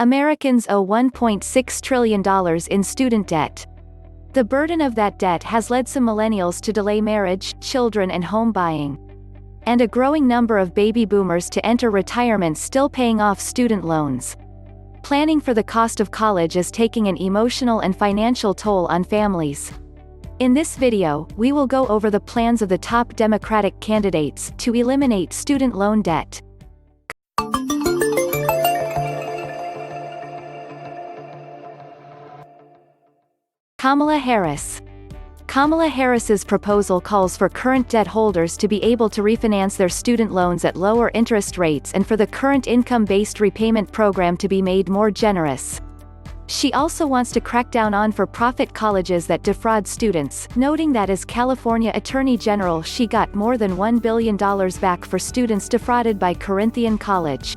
Americans owe $1.6 trillion in student debt. The burden of that debt has led some millennials to delay marriage, children and home buying. And a growing number of baby boomers to enter retirement still paying off student loans. Planning for the cost of college is taking an emotional and financial toll on families. In this video, we will go over the plans of the top Democratic candidates to eliminate student loan debt. Kamala Harris. Kamala Harris's proposal calls for current debt holders to be able to refinance their student loans at lower interest rates and for the current income-based repayment program to be made more generous. She also wants to crack down on for-profit colleges that defraud students, noting that as California Attorney General she got more than $1 billion back for students defrauded by Corinthian College.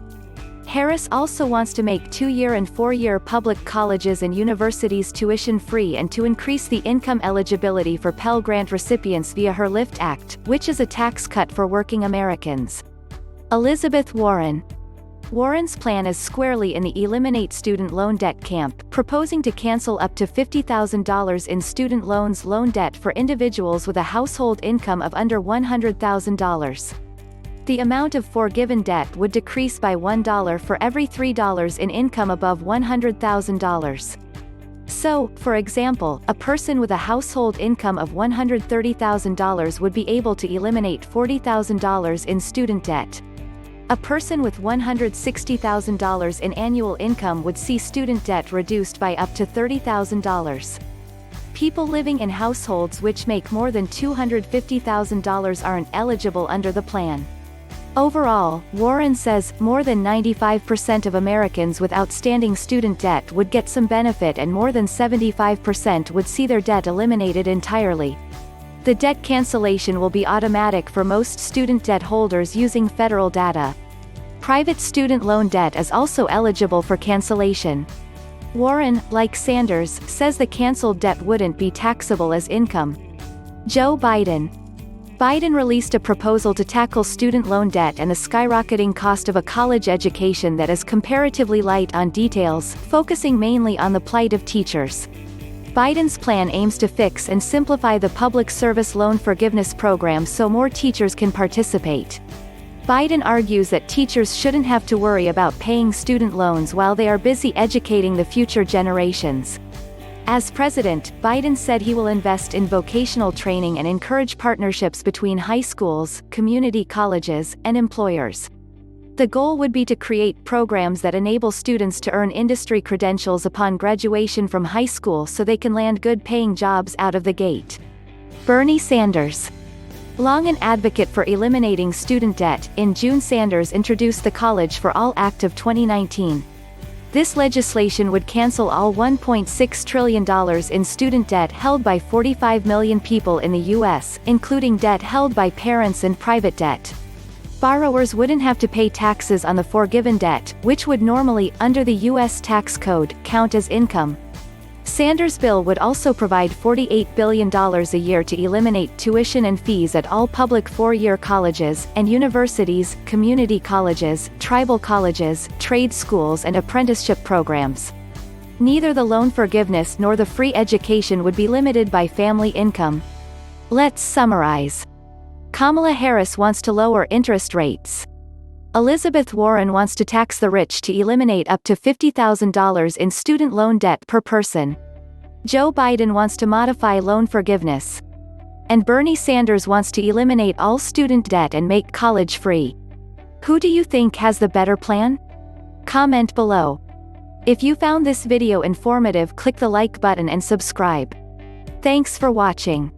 Harris also wants to make 2-year and 4-year public colleges and universities tuition-free and to increase the income eligibility for Pell Grant recipients via her LIFT Act, which is a tax cut for working Americans. Elizabeth Warren. Warren's plan is squarely in the eliminate student loan debt camp, proposing to cancel up to $50,000 in student loan debt for individuals with a household income of under $100,000. The amount of forgiven debt would decrease by $1 for every $3 in income above $100,000. So, for example, a person with a household income of $130,000 would be able to eliminate $40,000 in student debt. A person with $160,000 in annual income would see student debt reduced by up to $30,000. People living in households which make more than $250,000 aren't eligible under the plan. Overall, Warren says, more than 95% of Americans with outstanding student debt would get some benefit and more than 75% would see their debt eliminated entirely. The debt cancellation will be automatic for most student debt holders using federal data. Private student loan debt is also eligible for cancellation. Warren, like Sanders, says the canceled debt wouldn't be taxable as income. Joe Biden. Biden released a proposal to tackle student loan debt and the skyrocketing cost of a college education that is comparatively light on details, focusing mainly on the plight of teachers. Biden's plan aims to fix and simplify the public service loan forgiveness program so more teachers can participate. Biden argues that teachers shouldn't have to worry about paying student loans while they are busy educating the future generations. As president, Biden said he will invest in vocational training and encourage partnerships between high schools, community colleges, and employers. The goal would be to create programs that enable students to earn industry credentials upon graduation from high school so they can land good-paying jobs out of the gate. Bernie Sanders. Long an advocate for eliminating student debt, in June Sanders introduced the College for All Act of 2019. This legislation would cancel all $1.6 trillion in student debt held by 45 million people in the U.S., including debt held by parents and private debt. Borrowers wouldn't have to pay taxes on the forgiven debt, which would normally, under the U.S. tax code, count as income. Sanders' bill would also provide $48 billion a year to eliminate tuition and fees at all public 4-year colleges, and universities, community colleges, tribal colleges, trade schools and apprenticeship programs. Neither the loan forgiveness nor the free education would be limited by family income. Let's summarize. Kamala Harris wants to lower interest rates. Elizabeth Warren wants to tax the rich to eliminate up to $50,000 in student loan debt per person. Joe Biden wants to modify loan forgiveness. And Bernie Sanders wants to eliminate all student debt and make college free. Who do you think has the better plan? Comment below. If you found this video informative, click the like button and subscribe. Thanks for watching.